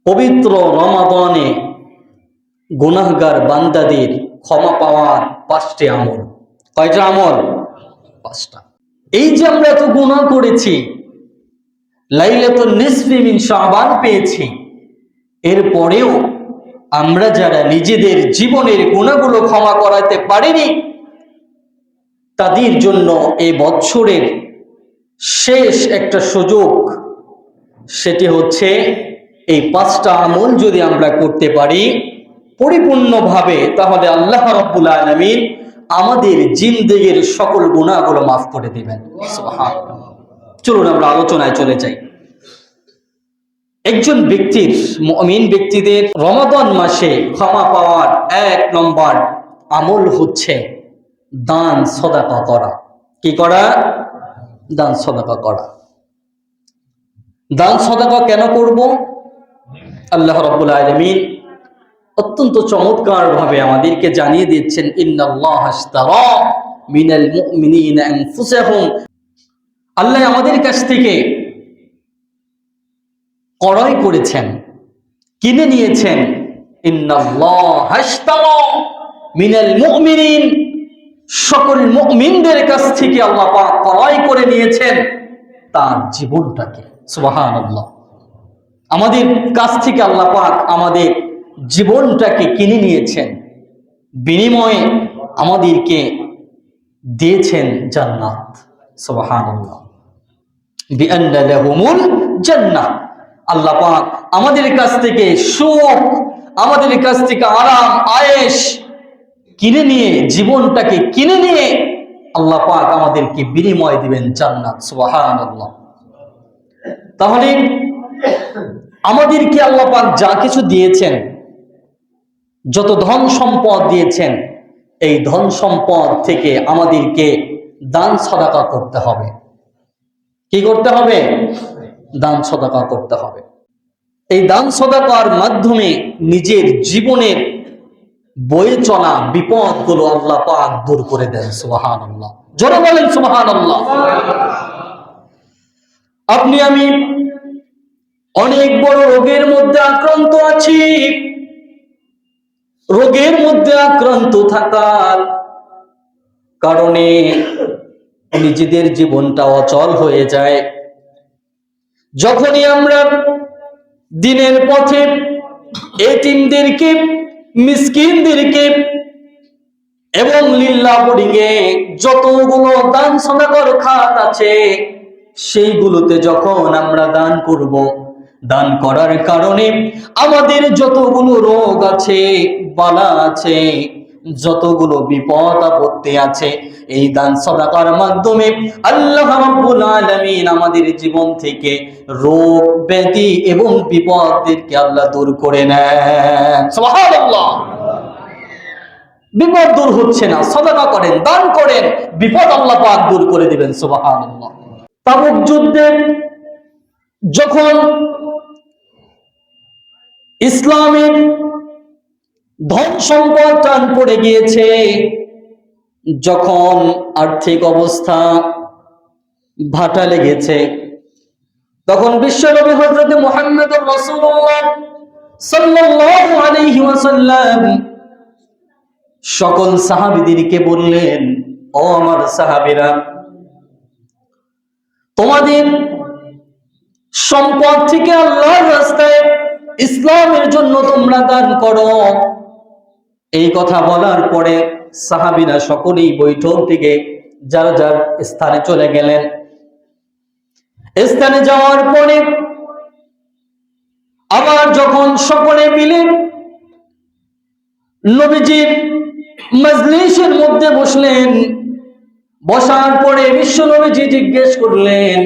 পবিত্র রমাদানে গুনাহগার বান্দাদের ক্ষমা পাওয়ার 5টি আমল। কয়টা আমল? 5টা। এই যে আমরা এত গুনাহ করেছি, লাইলাতুন নিসফি মিন শাবান পেয়েছি, এরপরেও আমরা যারা নিজেদের জীবনের গুনাহগুলো ক্ষমা করাতে পারিনি, তাদের জন্য এই বছরের শেষ একটা সুযোগ, সেটি হচ্ছে এই 5টা আমল যদি আমরা করতে পারি পরিপূর্ণভাবে, তাহলে আল্লাহ রাব্বুল আলামিন আমাদের জিন্দেগির সকল গুনাহগুলো মাফ করে দিবেন। সুবহানাল্লাহ। চলুন আমরা আলোচনায় চলে যাই। একজন ব্যক্তির, মুমিন ব্যক্তিদের রমাদান মাসে ক্ষমা পাওয়ার 1 নম্বর আমল হচ্ছে দান সদাকা করা। কি করা? দান সদাকা করা। দান সদাকা কেন করব? আল্লাহ রাব্বুল আলামিন অত্যন্ত চমৎকার ভাবে আমাদেরকে জানিয়ে দিচ্ছেন, ইন্নাল্লাহা আশতারা মিনাল মুমিনিনা আনফুসাহুম। আল্লাহ আমাদের কাছ থেকে ক্রয় করেছেন, কিনে নিয়েছেন। ইন্নাল্লাহা আশতারা মিনাল মুমিনিন, সকল মুমিনদের কাছ থেকে আল্লাহ পাক ক্রয় করে নিয়েছেন তার জীবনটাকে। সুবহানাল্লাহ। আমাদের কাছ থেকে আল্লাহ পাক আমাদের জীবনটাকে কিনে নিয়েছেন, বিনিময়ে আমাদেরকে দিয়েছেন জান্নাত। সুবহানাল্লাহ। বিআন্না লাহুমুল জান্নাহ। আল্লাহ পাক আমাদের কাছ থেকে সুখ, আমাদের কাছ থেকে আরাম আয়েশ কিনে নিয়ে, জীবনটাকে কিনে নিয়ে আল্লাহ পাক আমাদেরকে বিনিময় দিবেন জান্নাত। সুবহানাল্লাহ। তাহলে আমাদেরকে আল্লাহ পাক যা কিছু দিয়েছেন, যত ধন সম্পদ দিয়েছেন, এই ধন সম্পদ থেকে আমাদেরকে দান সদাকা করতে হবে। কি করতে হবে? দান সদাকা করতে হবে। এই দান সদাকার মাধ্যমে নিজের জীবনের বয়ে চলা বিপদগুলো আল্লাহ পাক দূর করে দেন। সুবহানাল্লাহ। জোরে বলেন সুবহানাল্লাহ। আপনি আমি অনেক বড় রোগের মধ্যে আক্রান্ত আছি। রোগের মধ্যে আক্রান্ত থাকার কারণে নিজেদের জীবনটা অচল হয়ে যায়। যখনই আমরা দিনের পথে এতিমদেরকে, মিসকিনদেরকে এবং লিল্লাহ পড়িয়ে যতগুলো দান সদাকার খাত আছে, সেইগুলোতে যখন আমরা দান করব, দান করার কারণে আমাদের যতগুলো রোগ আছে, বালা আছে, যতগুলো বিপদ আপত্তি আছে, এই দান সদাকার মাধ্যমে আল্লাহ রাব্বুল আলামিন আমাদের জীবন থেকে রোগ ব্যাধি এবং বিপদকে আল্লাহ দূর করে নেন। সুবহানাল্লাহ। বিপদ দূর হচ্ছে না, সদাকা করেন, দান করেন, বিপদ আল্লাহ পাক দূর করে দিবেন। সুবহানাল্লাহ। তাবুক যুদ্ধে যখন ইসলামের ধন সম্পদ টান পড়ে গিয়েছে, যখন আর্থিক অবস্থা ভাটা লেগেছে, তখন বিশ্বনবী হযরত মুহাম্মদুর রাসূলুল্লাহ সাল্লাল্লাহু আলাইহি ওয়াসাল্লাম সকল সাহাবীদেরকে বললেন, ও আমার সাহাবীরা, তোমাদের সম্পদ থেকে আল্লাহর রাস্তায় ইসলামের জন্য তোমরা দান করো। এই কথা বলার পরে সাহাবীরা সকলেই বৈঠক থেকে যার যার স্থানে চলে গেলেন। স্থানে যাওয়ার পরে আবার যখন সকলে মিলে নবীজির মজলিসের মধ্যে বসলেন, বসার পরে বিশ্ব নবীজি জিজ্ঞেস করলেন,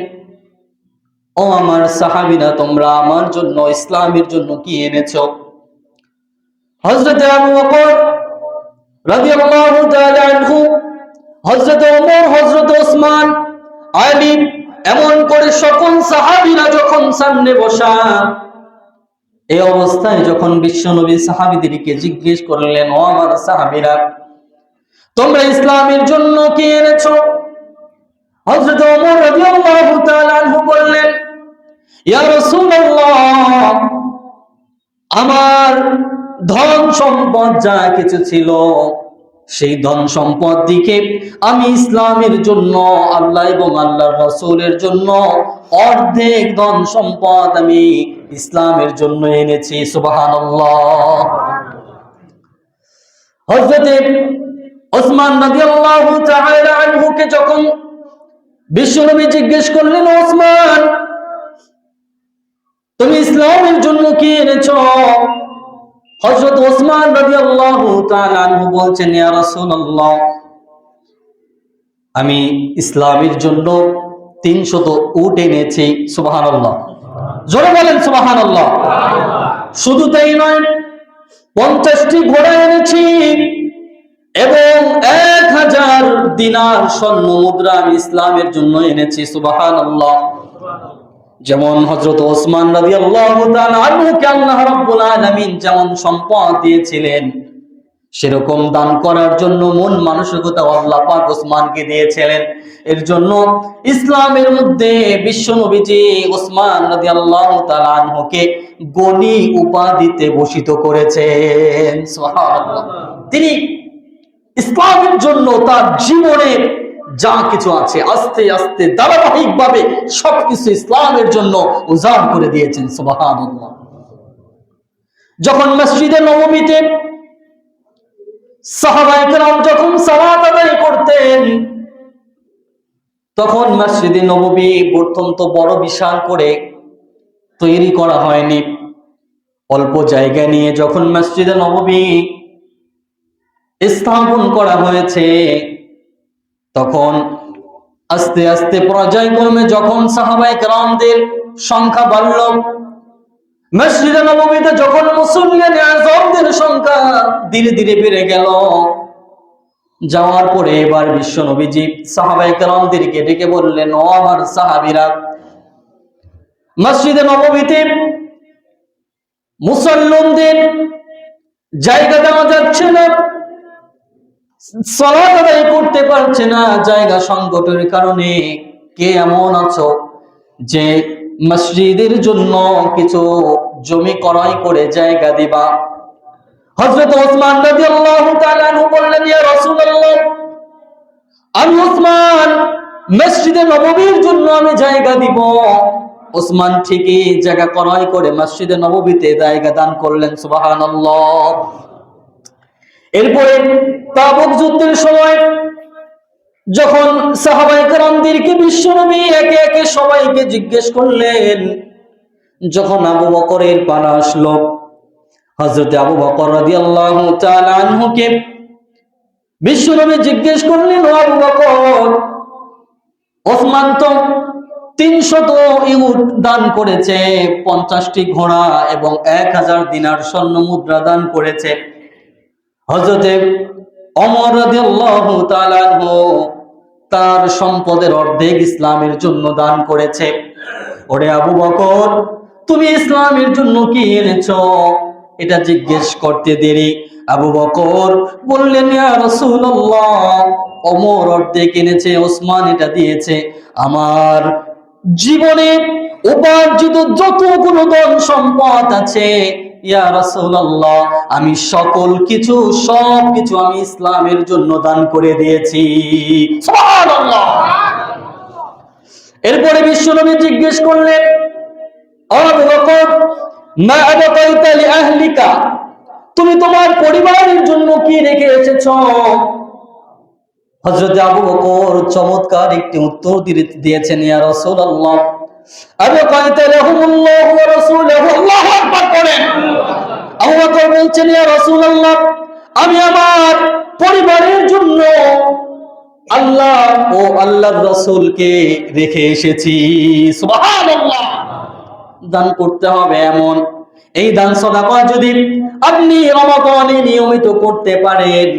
ও আমার সাহাবীরা, তোমরা আমার জন্য, ইসলামের জন্য কি এনেছো? হযরত আবু বকর রাদিয়াল্লাহু তাআলা আনহু, হযরত ওমর, হযরত ওসমান, আলী, এমন করে সকল সাহাবীরা যখন সামনে বসা, এই অবস্থায় যখন বিশ্বনবী সাহাবীদেরকে জিজ্ঞেস করলেন, ও আমার সাহাবীরা, তোমরা ইসলামের জন্য কি এনেছো? হযরত ওমর রাদিয়াল্লাহু তাআলা আনহু বললেন, ইয়া রাসূলুল্লাহ, আমার ধন সম্পদ যা কিছু ছিল সেই ধন সম্পদ দিকে আমি ইসলামের জন্য, আল্লাহ এবং আল্লাহর রাসূলের জন্য অর্ধেক ধন সম্পদ আমি ইসলামের জন্য এনেছি। সুবহানাল্লাহ। হযরত ওসমান রাদিয়াল্লাহু তাআলা আনহুকে যখন বিশ্বনবী জিজ্ঞেস করলেন, ওসমান তুমি ইসলামের জন্য কি এনেছো? হযরত ওসমান রাদিয়াল্লাহু তাআলা আনহু বলছেন, ইয়া রাসূলুল্লাহ, আমি ইসলামের জন্য 300 উট এনেছি। সুবহানাল্লাহ। জোরে বলেন সুবহানাল্লাহ। শুধু তাই নয়, 50টি ঘোড়া এনেছি এবং 1000 দিনার স্বর্ণ মুদ্রা আমি ইসলামের জন্য এনেছি। সুবহানাল্লাহ। যেমন হযরত ওসমান রাদিয়াল্লাহু তাআলা আনহুকে আল্লাহ রাব্বুল আলামিন যেমন সম্পদ দিয়েছিলেন, সেরকম দান করার জন্য মন মানসিকতা আল্লাহ পাক ওসমানকে দিয়েছিলেন। এর জন্য ইসলামের মধ্যে বিশ্ব নবীজি ওসমান রাদিয়াল্লাহু তাআলা আনহুকে গণী উপাধিতে ভূষিত করেছেন। সুবহানাল্লাহ। তিনি ইসলামের জন্য তার জীবনের যা কিছু আছে আস্তে আস্তে ধারাবাহিকভাবে সবকিছু ইসলামের জন্য উজাড় করে দিয়েছেন। সুবহানাল্লাহ। যখন মসজিদে নববীতে সাহাবায়ে কেরাম যখন সালাত আদায় করতেন, তখন মসজিদে নববী প্রথম তো বড় বিশাল করে তৈরি করা হয়নি। অল্প জায়গা নিয়ে যখন মসজিদে নববী স্থাপন করা হয়েছে, তখন আস্তে আস্তে পর্যায়ক্রমে যখন সাহাবায়ে কেরামদের সংখ্যা বাড়ল, মসজিদে নববীতে যখন মুসল্লিয়ানে আযমদের সংখ্যা ধীরে ধীরে বেড়ে গেল, যাওয়ার পরে এবার বিশ্ব নবীজি সাহাবায়ে কেরামদেরকে ডেকে বললেন, ও আমার সাহাবীরা, মসজিদে নববীতে মুসল্লিদের জায়গা দেওয়া যাচ্ছে না, সালাত আদায় করতে পারছে না জায়গা সংকটের কারণে। কে এমন আছো যে মসজিদের জন্য কিছু জমি ক্রয় করে জায়গা দিবা? হযরত ওসমান রাদিয়াল্লাহু তাআলা আনহু বললেন, ইয়া রাসূলুল্লাহ, আমি ওসমান মসজিদে নববীর জন্য আমি জায়গা দিব। ওসমান ঠিকই জায়গা ক্রয় করে মসজিদে নববীতে জায়গা দান করলেন। সুবহানাল্লাহ। এরপরে তাবুক যুদ্ধের সময় যখন সাহাবায়ে কেরামদেরকে বিশ্বনবী একে একে সবাইকে জিজ্ঞেস করলেন, যখন আবু বকরের পালা আসলো, হযরত আবু বকর রাদিয়াল্লাহু তাআলা আনহুকে বিশ্বনবী জিজ্ঞেস করলেন, ও আবু বকর, ওসমান তো 300 উট দান করেছে, 50টি ঘোড়া এবং 1000 দিনার স্বর্ণ মুদ্রা দান করেছে। হযরতে ওমর রাদিয়াল্লাহু তাআলা আনহু তার সম্পদের অর্ধেক ইসলামের জন্য দান করেছে। ওরে আবু বকর, তুমি ইসলামের জন্য কি এনেছো? এটা জিজ্ঞেস করতে দেরি আবু বকর বললেন, ইয়া রাসূলুল্লাহ, ওমর অর্ধেক এনেছে, ওসমান এটা দিয়েছে। আমার জীবনে উপার্জিত যতগুলো ধন সম্পদ আছে, ইয়া রাসূলুল্লাহ, আমি সবকিছু আমি ইসলামের জন্য দান করে দিয়েছি। সুবহানাল্লাহ। এরপরে বিশ্বনবী জিজ্ঞেস করলেন, আবু বকর, মা আবাকাইতা লিআহলিকা, তুমি তোমার পরিবারের জন্য কি রেখে এসেছো? হযরত আবু বকর চমৎকার একটি উত্তর দিয়েছেন, ইয়া রাসূলুল্লাহ, আবাকাইতা লাহুমুল্লাহু ওয়া রাসূলুহু। আল্লাহু আকবার করেন। আবু বকর বলছেন, ইয়া রাসূলুল্লাহ, আমি আমার পরিবারের জন্য আল্লাহ ও আল্লাহর রাসূলকে রেখে এসেছি। সুবহানাল্লাহ। দান করতে হবে এমন এই দান সাদাকা যদি আপনি রমাদানে নিয়মিত করতে পারেন,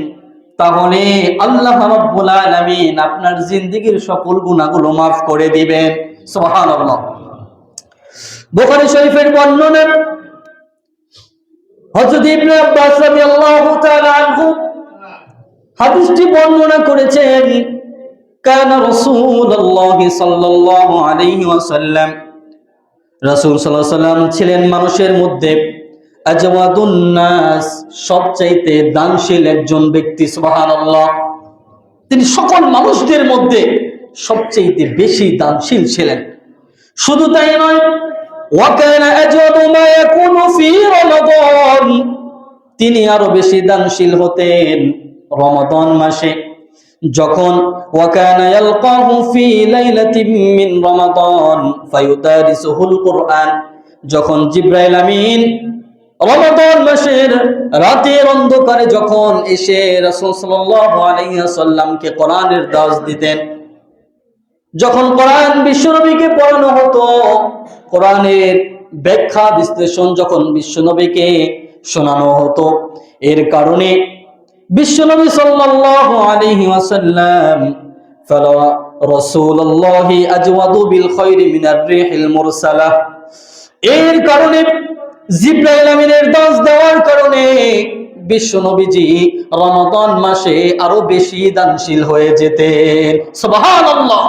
তাহলে আল্লাহ রাব্বুল আলামিন আপনার জিন্দেগীর সকল গুনাহগুলো মাফ করে দিবেন। সুবহানাল্লাহ। বুখারী শরীফের বর্ণনা, হযরত ইবনে আব্বাস রাদিয়াল্লাহু তাআলা আনহু হাদিসটি বর্ণনা করেছেন, কানা রাসূলুল্লাহ সাল্লাল্লাহু আলাইহি ওয়াসাল্লাম, রাসূল সাল্লাল্লাহু আলাইহি ওয়াসাল্লাম ছিলেন মানুষের মধ্যে আজওয়াদুন নাস, সবচাইতে দানশীল একজন ব্যক্তি, সুবহানাল্লাহ। তিনি সকল মানুষদের মধ্যে সবচাইতে বেশি দানশীল ছিলেন। শুধু তাই নয়, ওয়া কানা আজওয়াদু মা ইয়াকুনু ফি রমাদান, তিনি আরো বেশি দানশীল হতেন রমাদান মাসে। যখন ওয়া কানা ইয়ালকাহু ফি লাইলাতিন মিন রমাদান ফায়ুদারিসুহুল কুরআন, যখন জিবরাইল আমিন রমাদান মাসের রাতের অন্ধকারে যখন এসে রাসূল সাল্লাল্লাহু আলাইহি ওয়াসাল্লামকে কোরআনের দার্স দিতেন, যখন কোরআন বিশ্বনবীকে পড়ানো হতো, কোরআনের ব্যাখ্যা বিশ্লেষণ যখন বিশ্বনবীকে শোনানো হতো, এর কারণে বিশ্বনবী সাল্লাল্লাহু আলাইহি ওয়াসাল্লাম ফালা রাসূলুল্লাহি আজওয়াদু বিল খায়রি মিনার রিহিল মুরসালাহ, এর কারণে জিবরাইল আমিনের দাস দেওয়ার কারণে বিশ্বনবীজি রমাদান মাসে আরো বেশি দানশীল হয়ে যেতেন, সুবহানাল্লাহ।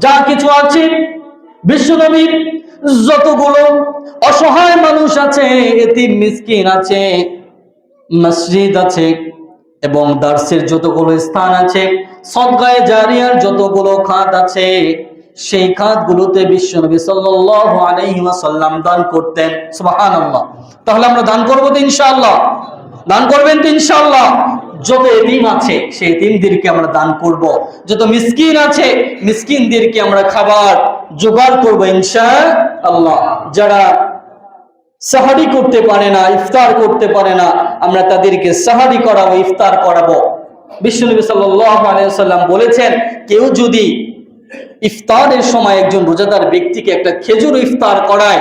যা কিছু আছে বিশ্বনবীর, যতগুলো অসহায় মানুষ আছে, এতিম মিসকিন আছে, মসজিদ আছে, এবং দার্সের যতগুলো স্থান আছে, সদকায়ে জারিয়ার যতগুলো খাত আছে, সেই খাতগুলোতে বিশ্বনবী সাল্লাল্লাহু আলাইহি ওয়াসাল্লাম দান করতেন, সুবহানাল্লাহ। তাহলে আমরা দান করব তো ইনশাআল্লাহ? দান করবেন তো ইনশাআল্লাহ? যত এতিম আছে সেই এতিমদেরকে আমরা দান করব, যত মিসকিন আছে মিসকিনদেরকে আমরা খাবার জোগাড় করব ইনশাআল্লাহ। যারা সাহারি করতে পারে না, ইফতার করতে পারে না, আমরা তাদেরকে সাহারি করাবো, ইফতার করাবো। বিশ্বনবী সাল্লাল্লাহু আলাইহি ওয়াসাল্লাম বলেছেন, কেউ যদি ইফতারের সময় একজন রোজাদার ব্যক্তিকে একটা খেজুর ইফতার করায়,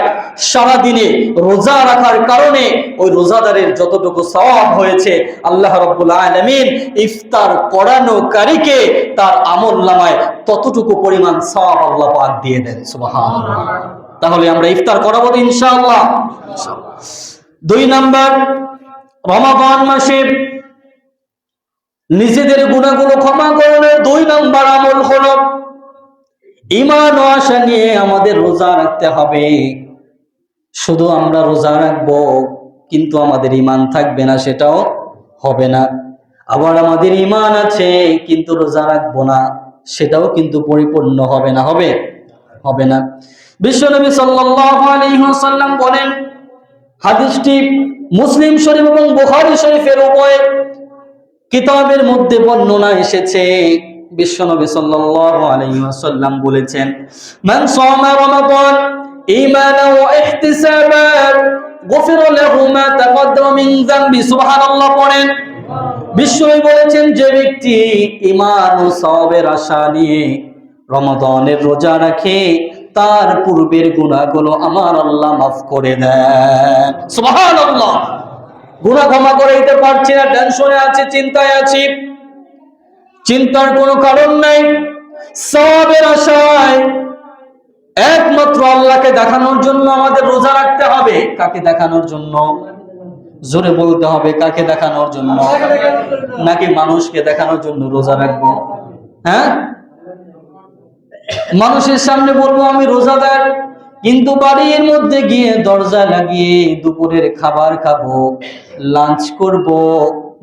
সারা দিনে রোজা রাখার কারণে ওই রোজাদারের যতটুকু সওয়াব হয়েছে, আল্লাহ রাব্বুল আলামিন ইফতার করানোকারীকে তার আমলনামায় ততটুকু পরিমাণ সওয়াব আল্লাহ পাক দিয়ে দেন, সুবহানাল্লাহ। তাহলে আমরা ইফতার করাবো তো ইনশাআল্লাহ? 2 নাম্বার, রমাদান মাসে নিজেদের গুনাহগুলো ক্ষমা করার 2 নাম্বার আমল হলো ঈমান ও আশা নিয়ে আমাদের রোজা রাখতে হবে। শুধু আমরা রোজা রাখবো কিন্তু আমাদের ঈমান থাকবে না, সেটাও হবে না। আবার আমাদের ঈমান আছে কিন্তু রোজা রাখবো না, সেটাও কিন্তু পরিপূর্ণ হবে না, হবে না। বিশ্বনবী সাল্লাল্লাহু আলাইহি ওয়াসাল্লাম বলেন, হাদিসটি মুসলিম শরীফ এবং বুখারী শরীফের উভয় কিতাবের মধ্যে বর্ণনা এসেছে। বিশ্বনবী সাল্লাল্লাহু আলাইহি ওয়াসাল্লাম বলেছেন, মান সামা রমাদান ঈমানান ওয়া ইহতিসাবান গুফিরা লাহু মা তাকদ্দামা মিন যামবি, সুবহানাল্লাহ পড়েন। বিশ্বনবী বলেছেন, যে ব্যক্তি ঈমান ও সওয়াবের আশা নিয়ে রমাদানের রোজা রাখে, তার পূর্বের গুনাহগুলো আমার আল্লাহ মাফ করে দেন, সুবহানাল্লাহ। গুনাহ ক্ষমা করে দিতে পারছি না, টেনশনে আছি, চিন্তায় আছি, চিন্তার কোনো কারণ নাই। সওয়াবের আশায় একমাত্র আল্লাহকে দেখানোর জন্য আমাদের রোজা রাখতে হবে। কাকে দেখানোর জন্য? জোরে বলতে হবে, কাকে দেখানোর জন্য? নাকি মানুষকে দেখানোর জন্য রোজা রাখবো? হ্যাঁ, মানুষের সামনে বলবো আমি রোজাদার, কিন্তু বাড়ির মধ্যে গিয়ে দরজা লাগিয়ে দুপুরের খাবার খাবো, লাঞ্চ করব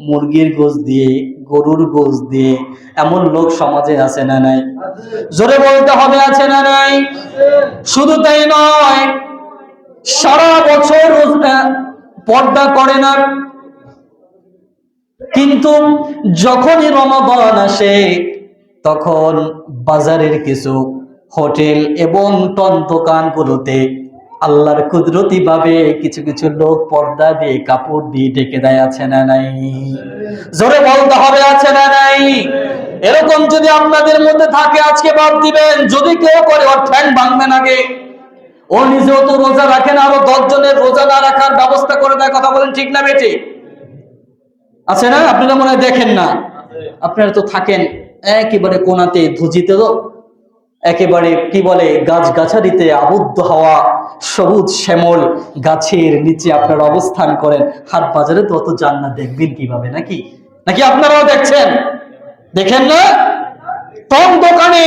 মুরগির গোশত দিয়ে, গরুর গোশত দিয়ে, এমন লোক সমাজে আছে না নাই? জোরে বলতে হবে, আছে না নাই? শুধু তাই নয়, সারা বছর পর্দা করে না, কিন্তু যখনই রমাদান আসে তখন বাজারের কিছু হোটেল এবং টন দোকানগুলোতে আল্লাহর কুদরতি ভাবে কিছু কিছু লোক পর্দা দিয়ে, কাপড় দিয়ে ঢেকে দেয়, আছে না নাই? জোরে বলতে হবে, আছে না নাই? এরকম যদি আপনাদের মধ্যে থাকে আজকে বাদ দিবেন। যদি কেউ করে ওর ঠ্যাং ভাঙবেন আগে। ও নিজেও তো রোজা রাখেন, আরো 10 জনের রোজা না রাখার ব্যবস্থা করে দেয়। কথা বলেন ঠিক না বেঠিক? আছে না? আপনারা মনে হয় দেখেন না, আপনারা তো থাকেন একেবারে কোনাতে, ধুজিতে, তো একেবারে কি বলে গাছ গাছালিতে আবদ্ধ হওয়া সবুজ শ্যামল গাছের নিচে আপনারা অবস্থান করেন। হাট বাজারে তো অত যান না, দেখবেন কিভাবে? নাকি নাকি আপনারাও দেখছেন? দেখেন না? টন দোকানে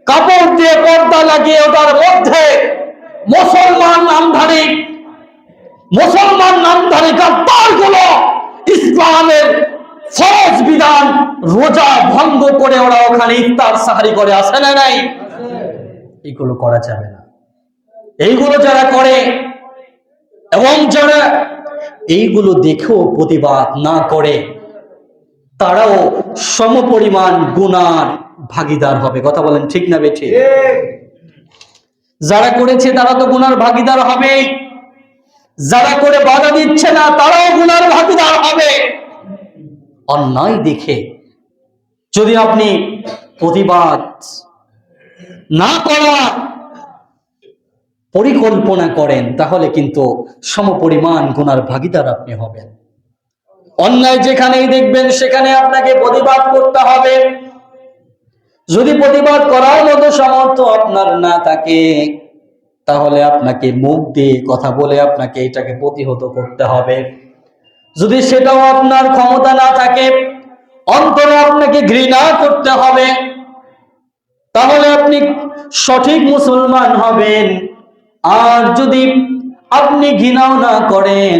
কাপড় দিয়ে পর্দা লাগিয়ে ওটার মধ্যে মুসলমান নামধারী মুসলমান নামধারী গাদ্দার গুলো ইসলামের ফরজ বিধান রোজা ভঙ্গ করে ওরা ওখানে ইফতার সাহারি করে, আসে না নাই? এইগুলো করা যাবে না। এইগুলো যারা করে এবং যারা এইগুলো দেখেও প্রতিবাদ না করে, তারাও সমপরিমাণ গুনার ভাগীদার হবে। কথা বলেন ঠিক না বেঠিক? যারা করেছে তারা তো গুনার ভাগীদার হবে, যারা করে বাধা দিচ্ছে না তারাও গুনার ভাগীদার হবে। অন্যায় দেখে যদি আপনি প্রতিবাদ না করার পরিকল্পনা করেন, তাহলে কিন্তু সমপরিমাণ গুনার ভাগীদার আপনি হবেন। অন্যায় যেখানেই দেখবেন সেখানে আপনাকে প্রতিবাদ করতে হবে। যদি প্রতিবাদ করার মতো সামর্থ্য আপনার না থাকে, তাহলে আপনাকে মুখ দিয়ে কথা বলে আপনাকে এটাকে প্রতিহত করতে হবে। যদি সেটাও আপনার ক্ষমতা না থাকে, অন্তরে আপনাকে ঘৃণা করতে হবে, তাহলে আপনি সঠিক মুসলমান হবেন। আর যদি আপনি ঘৃণাও না করেন,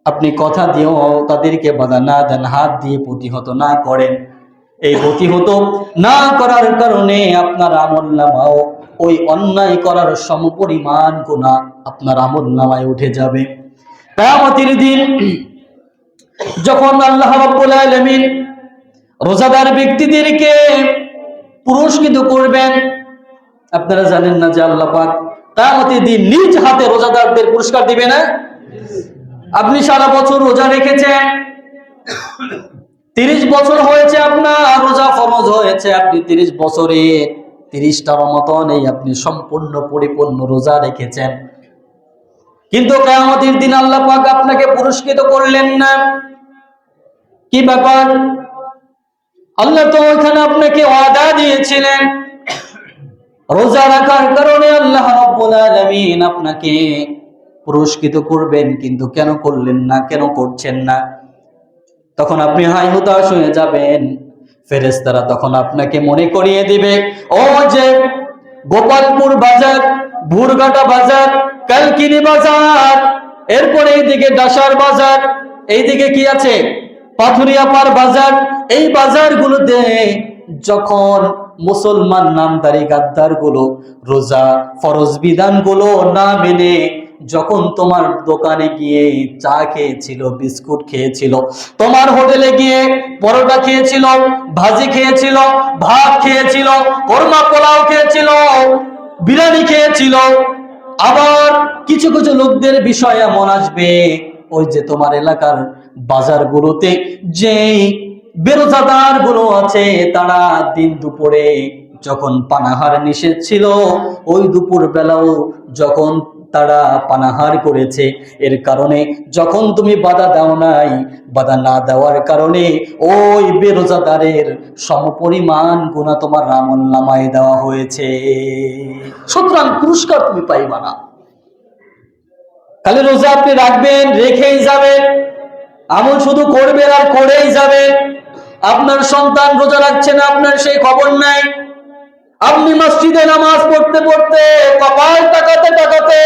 আপনি কথা দিয়েও তাদেরকে বাধা না দেন, হাত দিয়ে প্রতিহত না করেন, এই প্রতিহত না করার কারণে আপনার আমলনামাও ওই অন্যায় করার সমপরিমাণ গুনাহ আপনার আমলনামায় উঠে যাবে। কিয়ামতের দিন যখন আল্লাহ রাব্বুল আলামিন রোজাদার ব্যক্তিদেরকে পুরস্কৃত করবেন, আপনারা জানেন না যে আল্লাহ পাক কিয়ামতের দিন নিজ হাতে রোজাদারদের পুরস্কার দিবে না? আপনি সারা বছর রোজা রেখেছেন, 30 বছর হয়েছে আপনার রোজা ফরজ হয়েছে, আপনি 30 বছরে 30টা রমাদানেই আপনি সম্পূর্ণ পরিপূর্ণ রোজা রেখেছেন, কিন্তু কিয়ামতের দিন আল্লাহ পাক আপনাকে পুরস্কৃত করলেন না। কি ব্যাপার? আল্লাহ তো ওখানে আপনাকে ওয়াদা দিয়েছিলেন, রোজা রাখার কারণে আল্লাহ রাব্বুল আলামিন আপনাকে পুরস্কৃত করবেন, কিন্তু কেন করলেন না, কেন করছেন না? তখন আপনি হাই হুতাশ হয়ে যাবেন। ফেরেশতারা তখন আপনাকে মনে করিয়ে দিবে, ও যে গোপালপুর বাজার, ভুরঘাটা বাজার, কালকিনি বাজার, এরপরে এইদিকে ডাসার বাজার, এইদিকে কি আছে পাথুরিয়াপার বাজার, এই বাজারগুলোতে যখন মুসলমান নামধারী গাদ্দার গুলো রোজা ফরজ বিধানগুলো না মেনে যখন তোমার দোকানে গিয়ে চা খেয়েছিল, বিস্কুট খেয়েছিল, তোমার হোটেলে গিয়ে পরোটা খেয়েছিল, ভাজি খেয়েছিল, ভাত খেয়েছিল, কোরমা পোলাও খেয়েছিল, বিরিয়ানি খেয়েছিল, আবার কিছু কিছু লোকদের বিষয় এমন আসবে, ওই যে তোমার এলাকার বাজারগুলোতে যেই বেরোজাদার গুলো আছে, তারা দিন দুপুরে যখন পানাহার নিষেধ ছিল, ওই দুপুর বেলাও যখন তারা পানাহার করেছে, এর কারণে যখন তুমি বাধা দাও নাই, বাধা না দেওয়ার কারণে ওই বেরোজাদারের সমপরিমাণ গুনাহ তোমার আমলনামায় দেওয়া হয়েছে। সুতরাং পুরস্কার তুমি পাইবা না। খালি রোজা আপনি রাখবেন, রেখেই যাবেন, আমল শুধু করবেন আর করেই যাবেন। আপনার সন্তান রোজা রাখছে না, আপনার সেই খবর নাই। আপনি মসজিদে নামাজ পড়তে পড়তে কপাল টাকাতে টাকাতে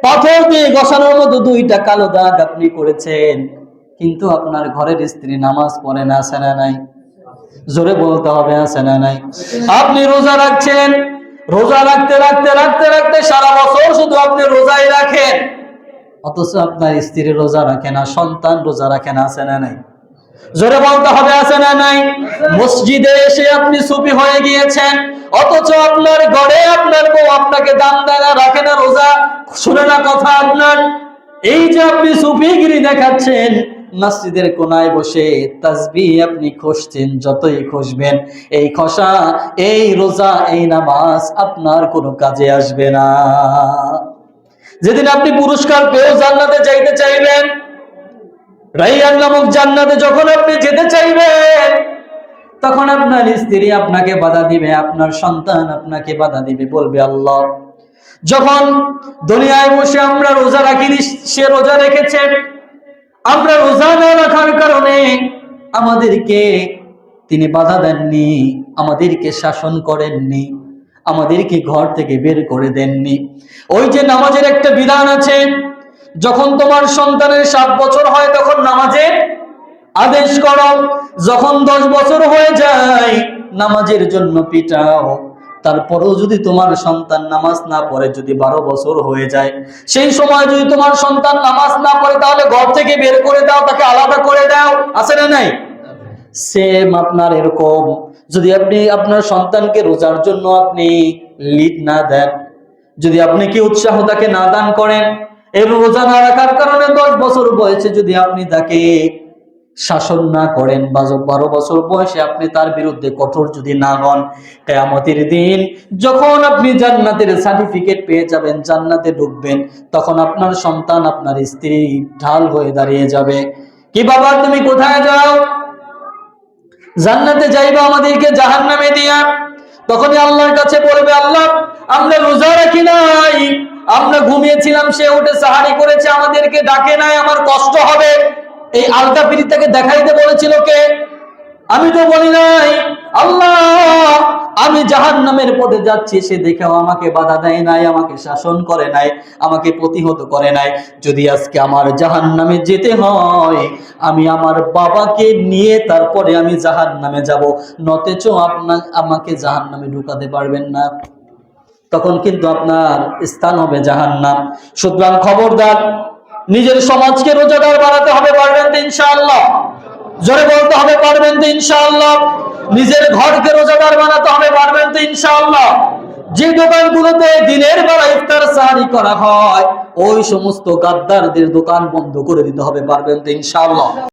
পাথর দিয়ে ঘষানোর মতো 2টা কালো দাগ আপনি করেছেন, কিন্তু আপনার ঘরের স্ত্রী নামাজ পড়ে না, আছে না নাই? জোরে বলতে হবে, আছে না নাই? আপনি রোজা রাখছেন, রোজা রাখতে রাখতে রাখতে রাখতে সারা বছর শুধু আপনি রোজাই রাখেন, অথচ আপনার স্ত্রী রোজা রাখে না, সন্তান রোজা রাখে না, আছে না নাই? জোরে বলতে হবে, আছে না নাই? মসজিদে এসে আপনি সুফি হয়ে গিয়েছেন, অথচ আপনার ঘরে আপনার বউ আপনাকে দান দেয় না, রাখে না রোজা, শুনে না কথা আপনার। এই যে আপনি সুফিগিরি দেখাচ্ছেন, মসজিদের কোনায় বসে তাসবিহ আপনি খসছেন, যতই খসবেন এই খসা, এই রোজা, এই নামাজ আপনার কোনো কাজে আসবে না। যেদিন আপনি পুরস্কার পেয়েও জান্নাতে যাইতে চাইবেন, রাইয়ান নামক জান্নাতে যখন আপনি যেতে চাইবেন, তখন আপনার স্ত্রী আপনাকে বাধা দিবে, আপনার সন্তান আপনাকে বাধা দিবে, বলবে আল্লাহ যখন দুনিয়ায় বসে আমরা রোজা রাখিনি, সে রোজা রেখেছে, আমরা রোজা না রাখার কারণে আমাদেরকে তিনি বাধা দেননি, আমাদেরকে শাসন করেননি, আমাদেরকে ঘর থেকে বের করে দেননি। ওই যে নামাজের একটা বিধান আছে, যখন তোমার সন্তানের 7 বছর হয় তখন নামাজের আদেশ করো, যখন 10 বছর হয়ে যায় নামাজের জন্য পিটাও। তারপরেও যদি তোমার সন্তান নামাজ না পড়ে, যদি 12 বছর হয়ে যায়, সেই সময় যদি তোমার সন্তান নামাজ না পড়ে, তাহলে ঘর থেকে বের করে দাও, তাকে আলাদা করে দাও। আছে না নাই? সেম আপনার এরকম, যদি আপনি আপনার সন্তানকে রোজার জন্য আপনি লিড না দেন, যদি আপনি কি উৎসাহ তাকে না দান করেন, এবং রোজা না রাখার কারণে 10 বছর বয়সে যদি আপনি তাকে শাসন না করেন, 12 বছর বয়সে আপনি তার বিরুদ্ধে কঠোর যদি না হন, কিয়ামতের দিন যখন আপনি জান্নাতের সার্টিফিকেট পেয়ে যাবেন, জান্নাতে ঢুকবেন, তখন আপনার সন্তান আপনার স্ত্রী ঢাল হয়ে দাঁড়িয়ে যাবে। কি বাবা তুমি কোথায় যাও? জান্নাতে যাইবা আমাদেরকে জাহান্নামে দিয়া। তখনই আল্লাহর কাছে বলবে, আল্লাহ আমরা রোজা রাখি নাই, আমরা ঘুমিয়েছিলাম, সে উঠে সাহারি করেছে, আমাদেরকে ডাকে নাই, আমার কষ্ট হবে। এই আলতা পিরিতাকে দেখাইতে বলেছিল কে? আমি তো বলি নাই। আল্লাহ আমি জাহান্নামের পথে যাচ্ছি, সে দেখেও আমাকে বাধা দেয় নাই, আমাকে শাসন করে নাই, আমাকে প্রতিহত করে নাই। যদি আজকে আমার জাহান্নামে যেতে হয়, আমি আমার বাবাকে নিয়ে তারপরে আমি জাহান্নামে যাব, নতেচ আপনার আমাকে জাহান্নামে ঢুকাতে পারবেন না। তখন কিন্তু আপনার স্থান হবে জাহান্নাম। সুতরাং খবরদার, নিজের সমাজকে রোজাদার বানাতে হবে, পারবেন তো ইনশাআল্লাহ? জোরে বলতে হবে, পারবেন তো ইনশাআল্লাহ? নিজের ঘরকে রোজাদার বানাতে হবে, পারবেন তো ইনশাআল্লাহ? যে দোকানগুলোতে দিনের বেলা ইফতার সাহারি করা হয়, ওই সমস্ত গাদ্দারদের দোকান বন্ধ করে দিতে হবে, পারবেন তো ইনশাআল্লাহ?